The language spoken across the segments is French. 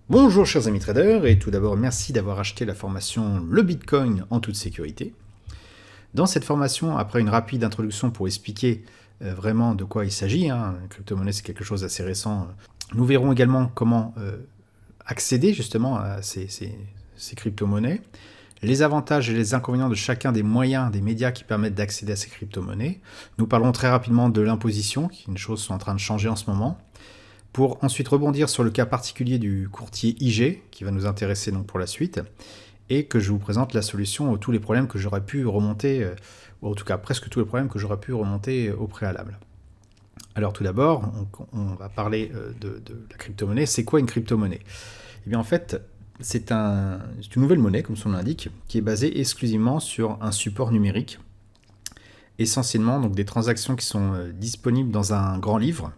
Bonjour chers amis traders, et tout d'abord merci d'avoir acheté la formation Le Bitcoin en toute sécurité. Dans cette formation, après une rapide introduction pour expliquer vraiment de quoi il s'agit, la crypto-monnaie c'est quelque chose d'assez récent, nous verrons également comment accéder justement à ces crypto-monnaies, les avantages et les inconvénients de chacun des moyens, des médias qui permettent d'accéder à ces crypto-monnaies. Nous parlerons très rapidement de l'imposition, qui est une chose qui est en train de changer en ce moment, pour ensuite rebondir sur le cas particulier du courtier IG, qui va nous intéresser donc pour la suite, et que je vous présente la solution à tous les problèmes que j'aurais pu remonter, ou en tout cas presque tous les problèmes que j'aurais pu remonter au préalable. Alors tout d'abord, on va parler de la crypto-monnaie. C'est quoi une crypto-monnaie? Eh bien en fait, c'est une nouvelle monnaie, comme son nom l'indique, qui est basée exclusivement sur un support numérique, essentiellement donc des transactions qui sont disponibles dans un grand livre,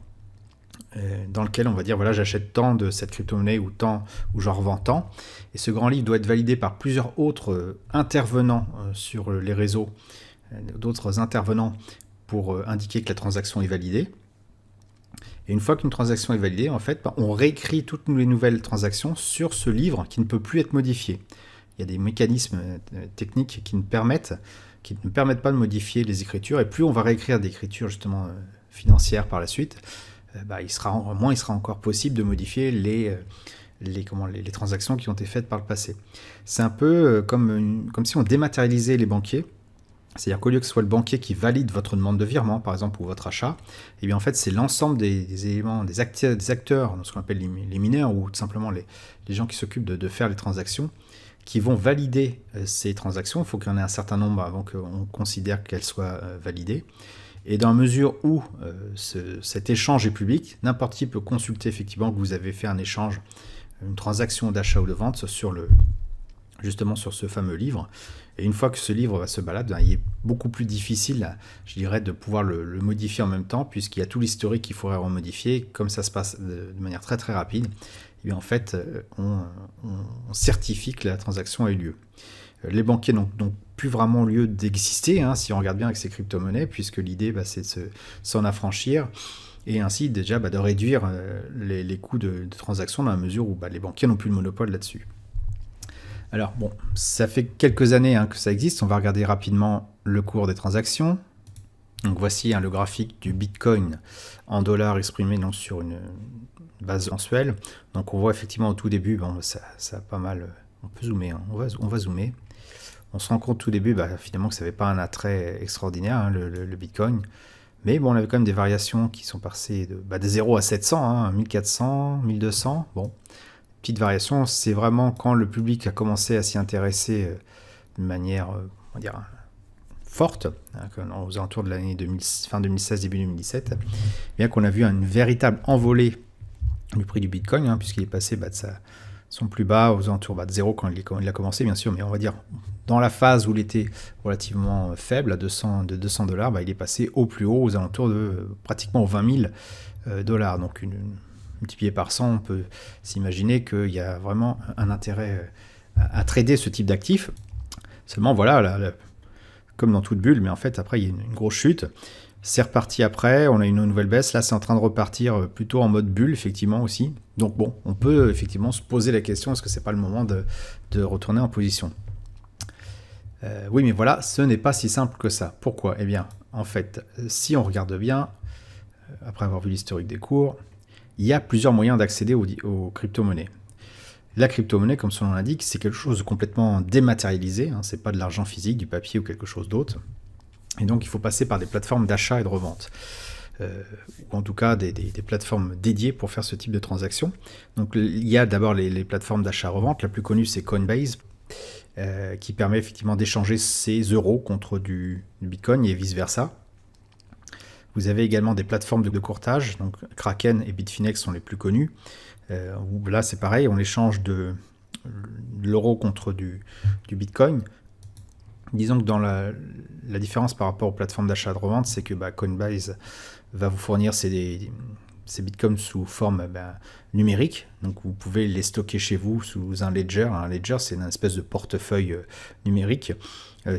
dans lequel on va dire voilà, j'achète tant de cette crypto-monnaie ou tant, ou j'en revends tant. Et ce grand livre doit être validé par plusieurs autres intervenants sur les réseaux, d'autres intervenants pour indiquer que la transaction est validée. Et une fois qu'une transaction est validée, en fait, on réécrit toutes les nouvelles transactions sur ce livre qui ne peut plus être modifié. Il y a des mécanismes techniques qui ne permettent pas de modifier les écritures. Et plus on va réécrire des écritures justement financières par la suite, il sera encore possible de modifier les transactions qui ont été faites par le passé. C'est un peu comme si on dématérialisait les banquiers. C'est-à-dire qu'au lieu que ce soit le banquier qui valide votre demande de virement, par exemple, ou votre achat, eh bien en fait c'est l'ensemble des éléments, des acteurs, ce qu'on appelle les mineurs, ou tout simplement les gens qui s'occupent de faire les transactions, qui vont valider ces transactions. Il faut qu'il y en ait un certain nombre avant qu'on considère qu'elles soient validées. Et dans la mesure où cet échange est public, n'importe qui peut consulter effectivement que vous avez fait un échange, une transaction d'achat ou de vente justement sur ce fameux livre. Et une fois que ce livre va se balader, il est beaucoup plus difficile, je dirais, de pouvoir le modifier en même temps, puisqu'il y a tout l'historique qu'il faudrait remodifier. Comme ça se passe de manière très très rapide, et bien en fait, on certifie que la transaction a eu lieu. Les banquiers n'ont donc plus vraiment lieu d'exister, si on regarde bien avec ces crypto-monnaies, puisque l'idée, c'est de s'en affranchir, et ainsi déjà de réduire les coûts de transaction dans la mesure où les banquiers n'ont plus le monopole là-dessus. Alors bon, ça fait quelques années que ça existe. On va regarder rapidement le cours des transactions. Donc voici le graphique du Bitcoin en dollars exprimé donc, sur une base mensuelle. Donc on voit effectivement au tout début, ça a pas mal... On peut zoomer, on va zoomer. On se rend compte au tout début finalement que ça n'avait pas un attrait extraordinaire, le Bitcoin. Mais bon, on avait quand même des variations qui sont passées de 0 à 700, 1400, 1200. Bon, petite variation, c'est vraiment quand le public a commencé à s'y intéresser de manière, on va dire, forte, aux alentours de l'année fin 2016, début 2017, bien qu'on a vu une véritable envolée du prix du Bitcoin, puisqu'il est passé de son plus bas aux alentours de 0 quand il a commencé, bien sûr, mais on va dire dans la phase où il était relativement faible, à 200 $, il est passé au plus haut, aux alentours de pratiquement 20 000 $. Donc multiplié par 100, on peut s'imaginer qu'il y a vraiment un intérêt à trader ce type d'actifs. Seulement, voilà, comme dans toute bulle, mais en fait, après, il y a une grosse chute. C'est reparti après, on a une nouvelle baisse. Là, c'est en train de repartir plutôt en mode bulle, effectivement, aussi. Donc bon, on peut effectivement se poser la question, est-ce que c'est pas le moment de retourner en position? Oui, mais voilà, ce n'est pas si simple que ça. Pourquoi? Eh bien, en fait, si on regarde bien, après avoir vu l'historique des cours, il y a plusieurs moyens d'accéder aux crypto-monnaies. La crypto-monnaie, comme son nom l'indique, c'est quelque chose de complètement dématérialisé. C'est pas de l'argent physique, du papier ou quelque chose d'autre. Et donc, il faut passer par des plateformes d'achat et de revente. Ou en tout cas, des plateformes dédiées pour faire ce type de transaction. Donc, il y a d'abord les plateformes d'achat-revente. La plus connue, c'est Coinbase, qui permet effectivement d'échanger ses euros contre du Bitcoin et vice-versa. Vous avez également des plateformes de courtage, donc Kraken et Bitfinex sont les plus connus. Là, c'est pareil, on échange de l'euro contre du Bitcoin. Disons que dans la différence par rapport aux plateformes d'achat et de revente, c'est que Coinbase va vous fournir ces bitcoins sous forme numérique. Donc vous pouvez les stocker chez vous sous un ledger. Un ledger, c'est une espèce de portefeuille numérique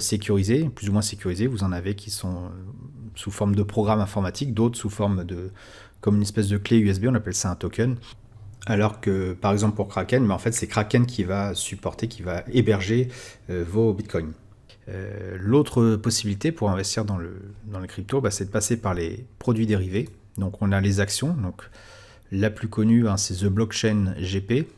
sécurisé, plus ou moins sécurisé. Vous en avez qui sont sous forme de programme informatique, d'autres sous forme comme une espèce de clé USB, on appelle ça un token. Alors que, par exemple, pour Kraken, en fait, c'est Kraken qui va supporter, qui va héberger vos bitcoins. L'autre possibilité pour investir dans les cryptos, c'est de passer par les produits dérivés. Donc, on a les actions. Donc, la plus connue, c'est The Blockchain GP,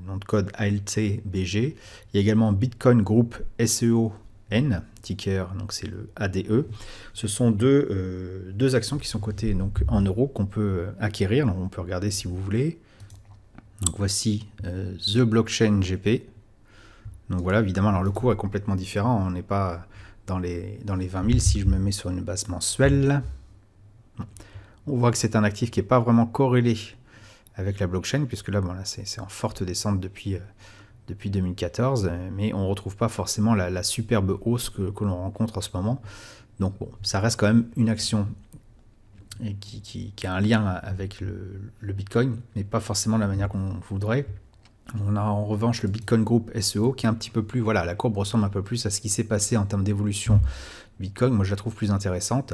nom de code ALTBG. Il y a également Bitcoin Group SEO N, ticker, donc c'est le ADE. Ce sont deux actions qui sont cotées donc, en euros qu'on peut acquérir. Donc, on peut regarder si vous voulez. Donc voici The Blockchain GP. Donc voilà, évidemment, alors le cours est complètement différent. On n'est pas dans les 20 000. Si je me mets sur une base mensuelle, on voit que c'est un actif qui n'est pas vraiment corrélé avec la blockchain, puisque là, c'est en forte descente depuis 2014, mais on ne retrouve pas forcément la superbe hausse que l'on rencontre en ce moment. Donc bon, ça reste quand même une action qui a un lien avec le Bitcoin, mais pas forcément de la manière qu'on voudrait. On a en revanche le Bitcoin Group SEO qui est un petit peu plus, voilà, la courbe ressemble un peu plus à ce qui s'est passé en termes d'évolution Bitcoin. Moi, je la trouve plus intéressante.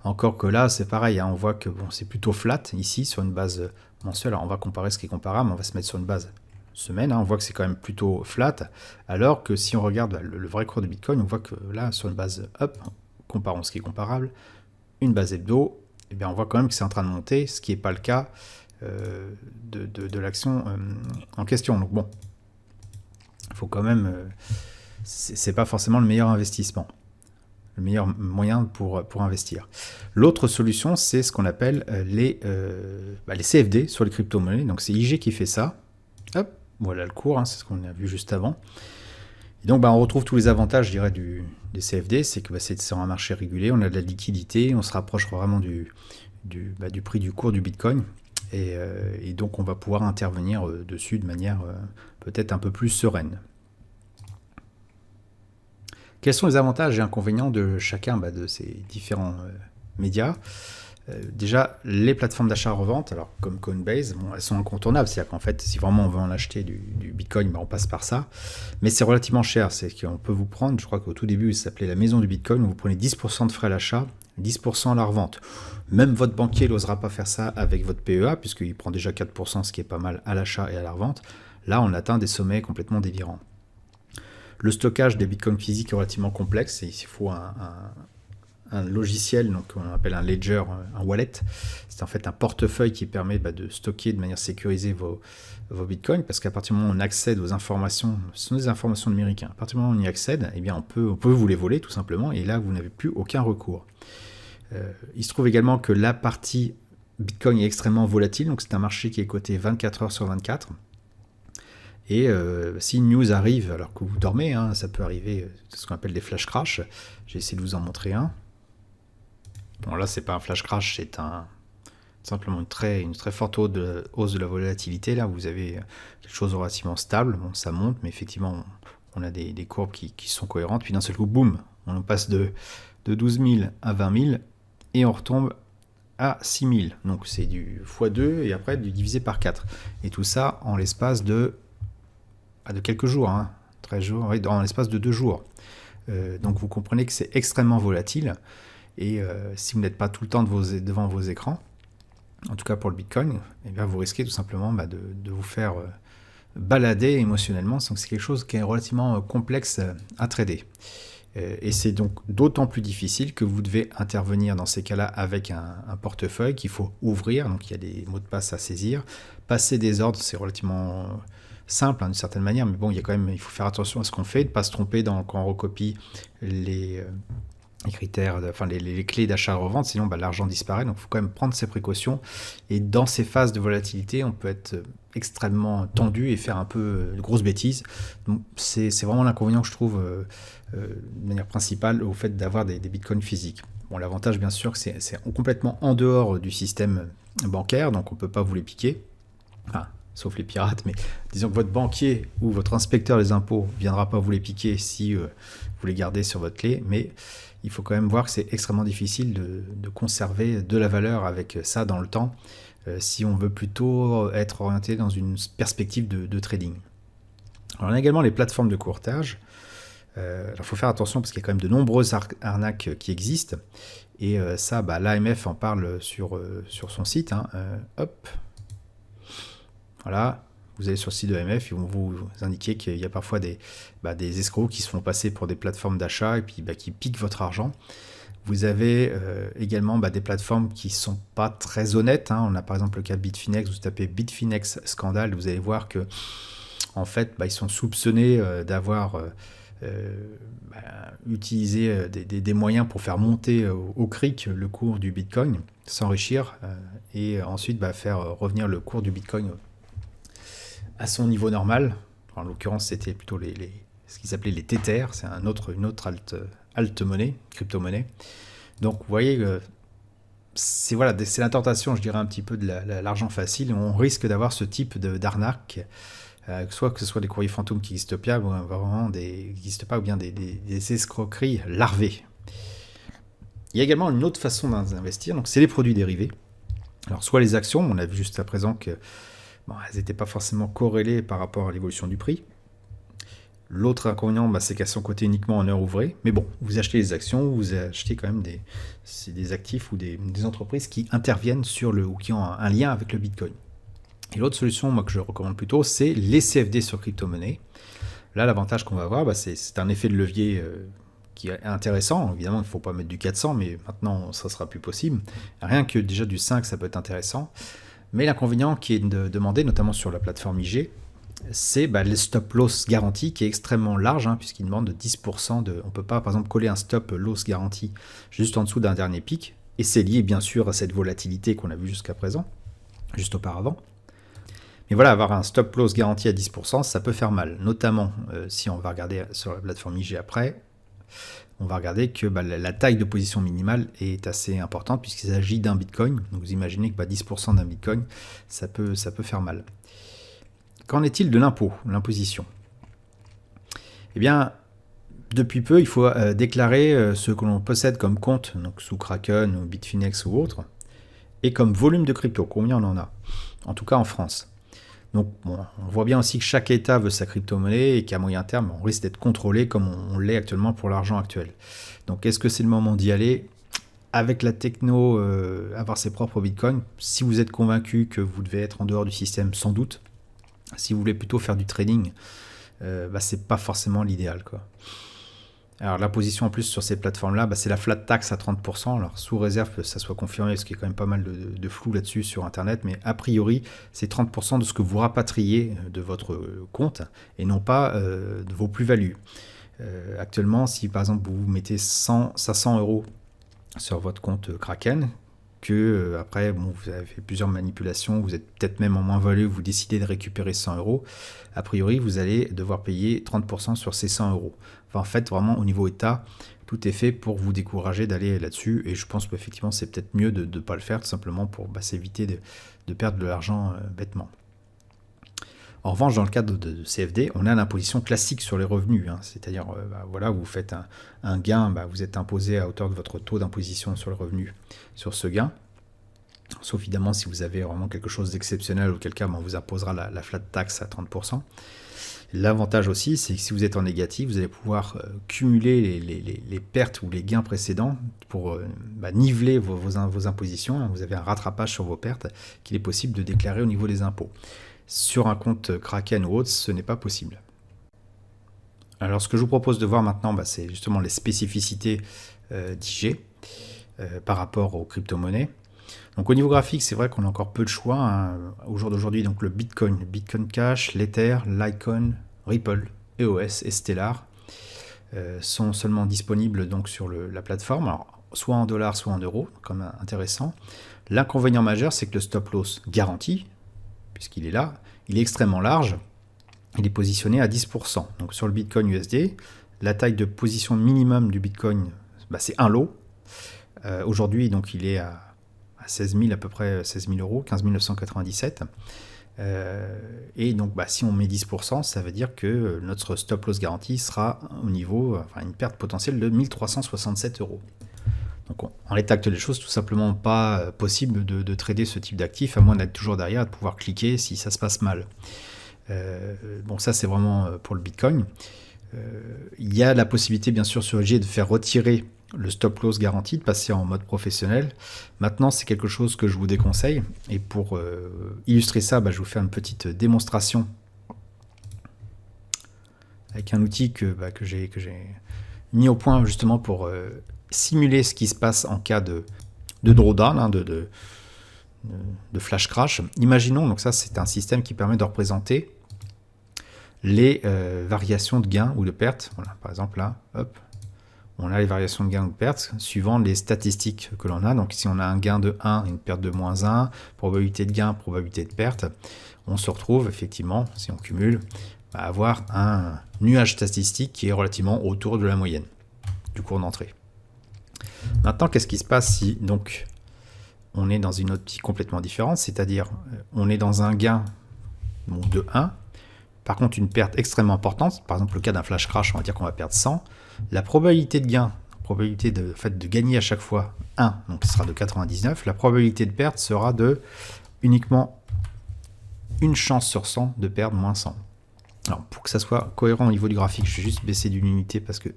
Encore que là, c'est pareil, on voit que c'est plutôt flat ici sur une base mensuelle. Alors, on va comparer ce qui est comparable, on va se mettre sur une base semaine. On voit que c'est quand même plutôt flat. Alors que si on regarde le vrai cours de Bitcoin, on voit que là, sur une base up, comparons ce qui est comparable, une base hebdo, eh bien, on voit quand même que c'est en train de monter, ce qui n'est pas le cas de l'action en question. Donc bon, il faut quand même, c'est pas forcément le meilleur investissement, le meilleur moyen pour investir. L'autre solution, c'est ce qu'on appelle les CFD sur les crypto-monnaies. Donc c'est IG qui fait ça. Hop, voilà le cours, c'est ce qu'on a vu juste avant. Et donc on retrouve tous les avantages, je dirais, des CFD, c'est que c'est sur un marché régulé, on a de la liquidité, on se rapproche vraiment du prix du cours du Bitcoin. Et donc on va pouvoir intervenir dessus de manière peut-être un peu plus sereine. Quels sont les avantages et inconvénients de chacun de ces différents médias ? Déjà, les plateformes d'achat-revente, alors comme Coinbase, elles sont incontournables. C'est-à-dire qu'en fait, si vraiment on veut en acheter du Bitcoin, on passe par ça. Mais c'est relativement cher. C'est qu'on peut vous prendre, je crois qu'au tout début, ça s'appelait la maison du Bitcoin, où vous prenez 10% de frais à l'achat, 10% à la revente. Même votre banquier n'osera pas faire ça avec votre PEA, puisqu'il prend déjà 4%, ce qui est pas mal à l'achat et à la revente. Là, on atteint des sommets complètement délirants. Le stockage des bitcoins physiques est relativement complexe. Il faut un logiciel, donc on appelle un ledger, un wallet. C'est en fait un portefeuille qui permet de stocker de manière sécurisée vos bitcoins, parce qu'à partir du moment où on accède aux informations, ce sont des informations numériques, à partir du moment où on y accède, eh bien on peut vous les voler tout simplement, et là vous n'avez plus aucun recours. Il se trouve également que la partie Bitcoin est extrêmement volatile, donc c'est un marché qui est coté 24 heures sur 24. Et si une news arrive alors que vous dormez, ça peut arriver, c'est ce qu'on appelle des flash crash. J'ai essayé de vous en montrer un. Bon, là, c'est pas un flash crash, c'est simplement une très forte hausse de la volatilité. Là, vous avez quelque chose de relativement stable. Bon, ça monte, mais effectivement, on a des courbes qui sont cohérentes. Puis d'un seul coup, boum, on passe de 12 000 à 20 000 et on retombe à 6 000. Donc, c'est du x2 et après du divisé par 4. Et tout ça en l'espace de quelques jours, 13 jours, oui, en l'espace de 2 jours. Donc, vous comprenez que c'est extrêmement volatile. Et si vous n'êtes pas tout le temps devant vos écrans, en tout cas pour le Bitcoin, eh bien vous risquez tout simplement de vous faire balader émotionnellement. Donc c'est quelque chose qui est relativement complexe à trader. Et c'est donc d'autant plus difficile que vous devez intervenir dans ces cas-là avec un portefeuille qu'il faut ouvrir. Donc il y a des mots de passe à saisir. Passer des ordres, c'est relativement simple d'une certaine manière, mais bon, il faut faire attention à ce qu'on fait, de ne pas se tromper quand on recopie les critères, les clés d'achat-revente, sinon l'argent disparaît. Donc il faut quand même prendre ses précautions. Et dans ces phases de volatilité, on peut être extrêmement tendu et faire un peu de grosses bêtises. Donc c'est vraiment l'inconvénient que je trouve de manière principale au fait d'avoir des bitcoins physiques. Bon, l'avantage, bien sûr, que c'est complètement en dehors du système bancaire, donc on ne peut pas vous les piquer. Sauf les pirates, mais disons que votre banquier ou votre inspecteur des impôts ne viendra pas vous les piquer si vous les gardez sur votre clé, mais il faut quand même voir que c'est extrêmement difficile de conserver de la valeur avec ça dans le temps, si on veut plutôt être orienté dans une perspective de trading. Alors, on a également les plateformes de courtage. Alors, il faut faire attention parce qu'il y a quand même de nombreuses arnaques qui existent, et ça, l'AMF en parle sur son site. Hop. Voilà, vous allez sur le site de l'AMF, ils vont vous indiquer qu'il y a parfois des escrocs qui se font passer pour des plateformes d'achat et puis qui piquent votre argent. Vous avez également des plateformes qui ne sont pas très honnêtes. On a par exemple le cas de Bitfinex. Vous tapez Bitfinex scandale, vous allez voir que en fait, ils sont soupçonnés d'avoir utilisé des moyens pour faire monter au cric le cours du Bitcoin, s'enrichir et ensuite faire revenir le cours du Bitcoin à son niveau normal. En l'occurrence, c'était plutôt ce qu'ils appelaient les Tether, c'est une autre alt-monnaie, crypto-monnaie. Donc vous voyez, c'est la tentation, je dirais, un petit peu de l'argent facile. On risque d'avoir ce type d'arnaque, soit que ce soit des courriers fantômes qui n'existent pas, ou vraiment n'existent pas, ou bien des escroqueries larvées. Il y a également une autre façon d'investir, donc c'est les produits dérivés. Alors soit les actions, on a vu juste à présent que elles n'étaient pas forcément corrélées par rapport à l'évolution du prix. L'autre inconvénient, c'est qu'elles sont cotées uniquement en heure ouvrée. Mais bon, vous achetez les actions, vous achetez quand même des actifs ou des entreprises qui interviennent ou qui ont un lien avec le Bitcoin. Et l'autre solution, moi, que je recommande plutôt, c'est les CFD sur crypto-monnaie. Là, l'avantage qu'on va avoir, c'est un effet de levier qui est intéressant. Évidemment, il ne faut pas mettre du 400, mais maintenant, ça ne sera plus possible. Rien que déjà du 5, ça peut être intéressant. Mais l'inconvénient qui est demandé, notamment sur la plateforme IG, c'est le stop loss garanti qui est extrêmement large, puisqu'il demande 10%. On ne peut pas, par exemple, coller un stop loss garanti juste en dessous d'un dernier pic. Et c'est lié, bien sûr, à cette volatilité qu'on a vue jusqu'à présent, juste auparavant. Mais voilà, avoir un stop loss garanti à 10%, ça peut faire mal. Notamment, si on va regarder sur la plateforme IG après, on va regarder que la taille de position minimale est assez importante puisqu'il s'agit d'un Bitcoin. Donc vous imaginez que 10% d'un Bitcoin, ça peut faire mal. Qu'en est-il de l'imposition ? Eh bien, depuis peu, il faut déclarer ce que l'on possède comme compte, donc sous Kraken ou Bitfinex ou autre, et comme volume de crypto, combien on en a, en tout cas en France. Donc on voit bien aussi que chaque État veut sa crypto-monnaie et qu'à moyen terme, on risque d'être contrôlé comme on l'est actuellement pour l'argent actuel. Donc est-ce que c'est le moment d'y aller ? Avec la techno, avoir ses propres bitcoins, si vous êtes convaincu que vous devez être en dehors du système, sans doute. Si vous voulez plutôt faire du trading, c'est pas forcément l'idéal, quoi. Alors l'imposition en plus sur ces plateformes-là, c'est la flat tax à 30%, alors sous réserve que ça soit confirmé, parce qu'il y a quand même pas mal de flou là-dessus sur Internet, mais a priori, c'est 30% de ce que vous rapatriez de votre compte, et non pas de vos plus-values. Actuellement, si par exemple vous mettez 500 euros sur votre compte Kraken, que après vous avez fait plusieurs manipulations, vous êtes peut-être même en moins-value, vous décidez de récupérer 100 euros, a priori vous allez devoir payer 30% sur ces 100 euros. Enfin, en fait, vraiment au niveau État, tout est fait pour vous décourager d'aller là-dessus, et je pense qu'effectivement c'est peut-être mieux de ne pas le faire, tout simplement pour s'éviter de perdre de l'argent bêtement. En revanche, dans le cadre de CFD, on a l'imposition classique sur les revenus, c'est-à-dire vous faites un gain, vous êtes imposé à hauteur de votre taux d'imposition sur le revenu sur ce gain, sauf évidemment si vous avez vraiment quelque chose d'exceptionnel, auquel cas on vous imposera la flat tax à 30%. L'avantage aussi, c'est que si vous êtes en négatif, vous allez pouvoir cumuler les pertes ou les gains précédents pour niveler vos impositions. Vous avez un rattrapage sur vos pertes qu'il est possible de déclarer au niveau des impôts. Sur un compte Kraken ou autre, ce n'est pas possible. Alors ce que je vous propose de voir maintenant, c'est justement les spécificités d'IG par rapport aux crypto-monnaies. Donc au niveau graphique, c'est vrai qu'on a encore peu de choix. Au jour d'aujourd'hui, donc le Bitcoin Cash, l'Ether, Litecoin, Ripple, EOS et Stellar sont seulement disponibles donc sur la plateforme, alors, soit en dollars, soit en euros, comme intéressant. L'inconvénient majeur, c'est que le stop loss garanti, puisqu'il est là, il est extrêmement large, il est positionné à 10%. Donc sur le Bitcoin USD, la taille de position minimum du Bitcoin, c'est un lot. Aujourd'hui, donc il est à 16 000, à peu près 16 000 euros, 15 997. Et donc si on met 10%, ça veut dire que notre stop loss garanti sera au niveau, une perte potentielle de 1367 euros. Donc en l'état actuel des choses, tout simplement pas possible de trader ce type d'actif, à moins d'être toujours derrière et de pouvoir cliquer si ça se passe mal. Ça c'est vraiment pour le Bitcoin. Il y a la possibilité bien sûr sur IG de faire retirer le stop loss garanti, de passer en mode professionnel. Maintenant, c'est quelque chose que je vous déconseille. Et pour illustrer ça, je vous fais une petite démonstration avec un outil que j'ai mis au point justement pour simuler ce qui se passe en cas de drawdown, de flash crash. Imaginons, donc ça c'est un système qui permet de représenter les variations de gains ou de pertes. Voilà, par exemple là, hop, on a les variations de gains ou de pertes suivant les statistiques que l'on a. Donc si on a un gain de 1, une perte de moins 1, probabilité de gain, probabilité de perte, on se retrouve effectivement, si on cumule, à avoir un nuage statistique qui est relativement autour de la moyenne du cours d'entrée. Maintenant, qu'est-ce qui se passe si donc on est dans une optique complètement différente, c'est-à-dire on est dans un gain de 1, par contre une perte extrêmement importante, par exemple le cas d'un flash crash, on va dire qu'on va perdre 100, la probabilité de gain, probabilité de gagner à chaque fois 1, donc ce sera de 99, la probabilité de perte sera de uniquement une chance sur 100 de perdre moins 100. Alors pour que ça soit cohérent au niveau du graphique, je vais juste baisser d'une unité parce que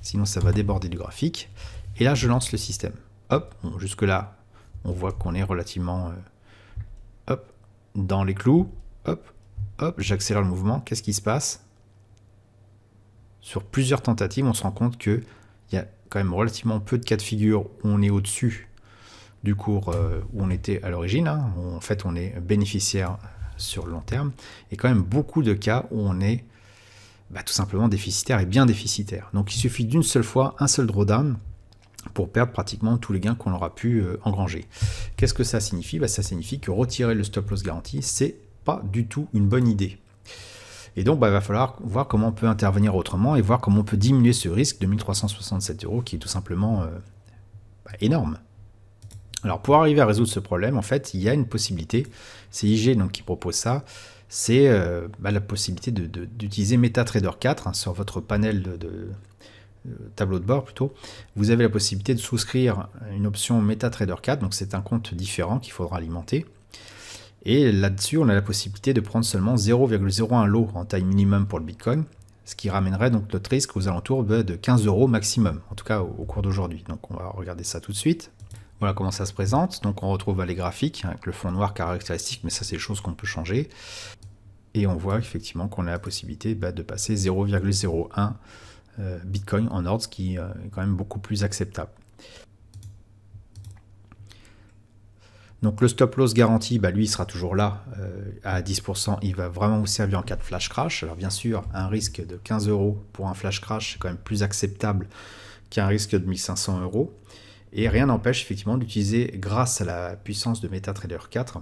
sinon ça va déborder du graphique. Et là je lance le système. Hop, bon, jusque là on voit qu'on est relativement dans les clous. Hop, hop, j'accélère le mouvement. Qu'est-ce qui se passe? Sur plusieurs tentatives, on se rend compte qu'il y a quand même relativement peu de cas de figure où on est au-dessus du cours où on était à l'origine. En fait, on est bénéficiaire sur le long terme. Et quand même beaucoup de cas où on est tout simplement déficitaire et bien déficitaire. Donc il suffit d'une seule fois, un seul drawdown, pour perdre pratiquement tous les gains qu'on aura pu engranger. Qu'est-ce que ça signifie? Ça signifie que retirer le stop loss garanti, c'est pas du tout une bonne idée. Et donc, il va falloir voir comment on peut intervenir autrement et voir comment on peut diminuer ce risque de 1367 € qui est tout simplement énorme. Alors, pour arriver à résoudre ce problème, en fait, il y a une possibilité, c'est IG donc, qui propose ça, c'est la possibilité d'utiliser MetaTrader 4 sur votre panel de tableau de bord plutôt. Vous avez la possibilité de souscrire une option MetaTrader 4, donc c'est un compte différent qu'il faudra alimenter. Et là-dessus, on a la possibilité de prendre seulement 0,01 lot en taille minimum pour le Bitcoin, ce qui ramènerait donc notre risque aux alentours de 15 € maximum, en tout cas au cours d'aujourd'hui. Donc on va regarder ça tout de suite. Voilà comment ça se présente. Donc on retrouve les graphiques avec le fond noir caractéristique, mais ça c'est des choses qu'on peut changer. Et on voit effectivement qu'on a la possibilité de passer 0,01 Bitcoin en ordre, ce qui est quand même beaucoup plus acceptable. Donc le stop loss garanti, lui, il sera toujours là à 10%. Il va vraiment vous servir en cas de flash crash. Alors bien sûr, un risque de 15 € pour un flash crash, c'est quand même plus acceptable qu'un risque de 1500 €. Et rien n'empêche effectivement d'utiliser, grâce à la puissance de MetaTrader 4,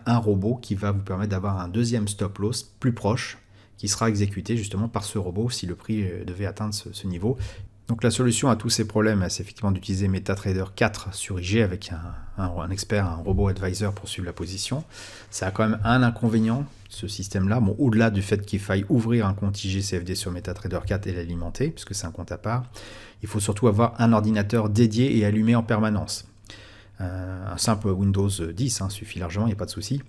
un robot qui va vous permettre d'avoir un deuxième stop loss plus proche, qui sera exécuté justement par ce robot si le prix devait atteindre ce niveau. Donc la solution à tous ces problèmes, c'est effectivement d'utiliser MetaTrader 4 sur IG avec un expert, un robot advisor pour suivre la position. Ça a quand même un inconvénient, ce système-là, au-delà du fait qu'il faille ouvrir un compte IG CFD sur MetaTrader 4 et l'alimenter, puisque c'est un compte à part, il faut surtout avoir un ordinateur dédié et allumé en permanence. Un simple Windows 10 suffit largement, il n'y a pas de souci.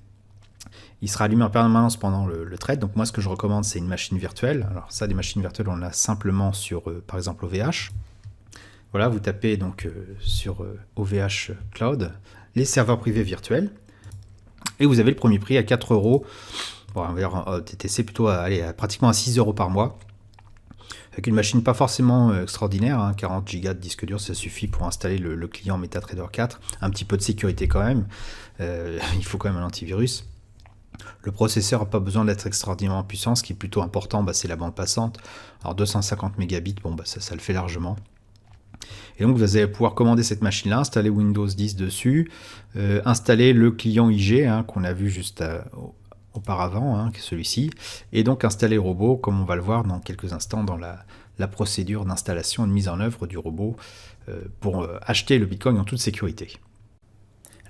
Il sera allumé en permanence pendant le trade. Donc moi, ce que je recommande, c'est une machine virtuelle. Alors ça, des machines virtuelles, on en a simplement sur, par exemple, OVH. Voilà, vous tapez donc sur OVH Cloud, les serveurs privés virtuels. Et vous avez le premier prix à 4 €. Bon, on va dire TTC plutôt à pratiquement à 6 € par mois. Avec une machine pas forcément extraordinaire, 40 Go de disque dur, ça suffit pour installer le client MetaTrader 4. Un petit peu de sécurité quand même. Il faut quand même un antivirus. Le processeur n'a pas besoin d'être extraordinairement puissant, ce qui est plutôt important, c'est la bande passante. Alors 250 mégabits, ça le fait largement. Et donc vous allez pouvoir commander cette machine-là, installer Windows 10 dessus, installer le client IG qu'on a vu juste auparavant, celui-ci, et donc installer le robot, comme on va le voir dans quelques instants dans la procédure d'installation et de mise en œuvre du robot pour acheter le Bitcoin en toute sécurité.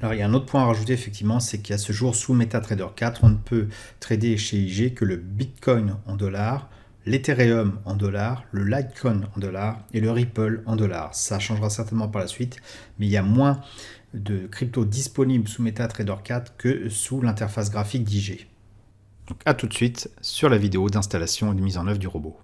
Alors il y a un autre point à rajouter effectivement, c'est qu'à ce jour sous MetaTrader 4, on ne peut trader chez IG que le Bitcoin en dollars, l'Ethereum en dollars, le Litecoin en dollars et le Ripple en dollars. Ça changera certainement par la suite, mais il y a moins de crypto disponibles sous MetaTrader 4 que sous l'interface graphique d'IG. Donc à tout de suite sur la vidéo d'installation et de mise en œuvre du robot.